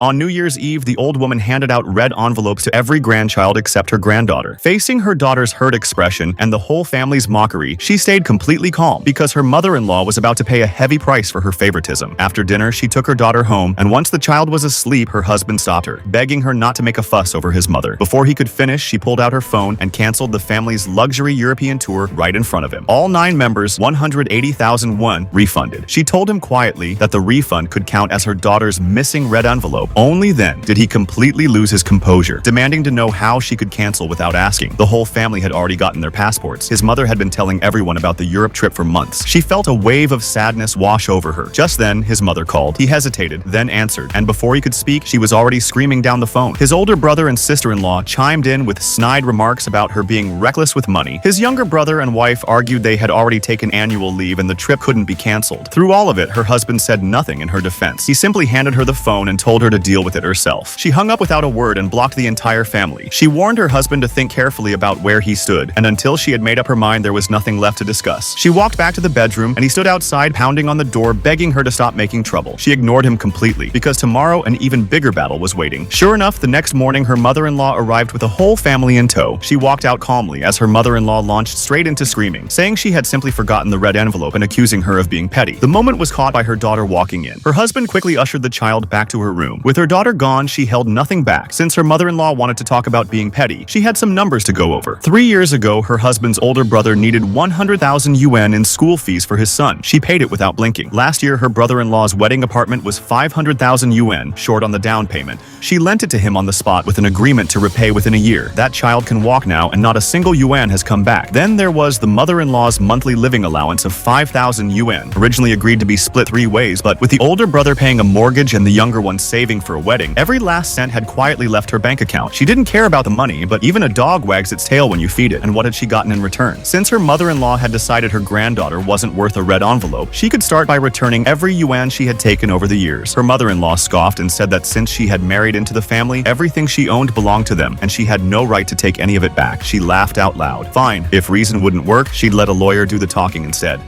On New Year's Eve, the old woman handed out red envelopes to every grandchild except her granddaughter. Facing her daughter's hurt expression and the whole family's mockery, she stayed completely calm because her mother-in-law was about to pay a heavy price for her favoritism. After dinner, she took her daughter home, and once the child was asleep, her husband stopped her, begging her not to make a fuss over his mother. Before he could finish, she pulled out her phone and canceled the family's luxury European tour right in front of him. All 9 members, 180,000 won, refunded. She told him quietly that the refund could count as her daughter's missing red envelope. Only then did he completely lose his composure, demanding to know how she could cancel without asking. The whole family had already gotten their passports. His mother had been telling everyone about the Europe trip for months. She felt a wave of sadness wash over her. Just then, his mother called. He hesitated, then answered, and before he could speak, she was already screaming down the phone. His older brother and sister-in-law chimed in with snide remarks about her being reckless with money. His younger brother and wife argued they had already taken annual leave and the trip couldn't be canceled. Through all of it, her husband said nothing in her defense. He simply handed her the phone and told her to deal with it herself. She hung up without a word and blocked the entire family. She warned her husband to think carefully about where he stood, and until she had made up her mind, there was nothing left to discuss. She walked back to the bedroom, and he stood outside pounding on the door, begging her to stop making trouble. She ignored him completely, because tomorrow an even bigger battle was waiting. Sure enough, the next morning, her mother-in-law arrived with a whole family in tow. She walked out calmly as her mother-in-law launched straight into screaming, saying she had simply forgotten the red envelope and accusing her of being petty. The moment was caught by her daughter walking in. Her husband quickly ushered the child back to her room. With her daughter gone, she held nothing back. Since her mother-in-law wanted to talk about being petty, she had some numbers to go over. 3 years ago, her husband's older brother needed 100,000 yuan in school fees for his son. She paid it without blinking. Last year, her brother-in-law's wedding apartment was 500,000 yuan, short on the down payment. She lent it to him on the spot with an agreement to repay within a year. That child can walk now, and not a single yuan has come back. Then there was the mother-in-law's monthly living allowance of 5,000 yuan, originally agreed to be split 3 ways, but with the older brother paying a mortgage and the younger one saving for a wedding, every last cent had quietly left her bank account. She didn't care about the money, but even a dog wags its tail when you feed it, and what had she gotten in return? Since her mother-in-law had decided her granddaughter wasn't worth a red envelope, she could start by returning every yuan she had taken over the years. Her mother-in-law scoffed and said that since she had married into the family, everything she owned belonged to them, and she had no right to take any of it back. She laughed out loud. Fine, if reason wouldn't work, she'd let a lawyer do the talking instead.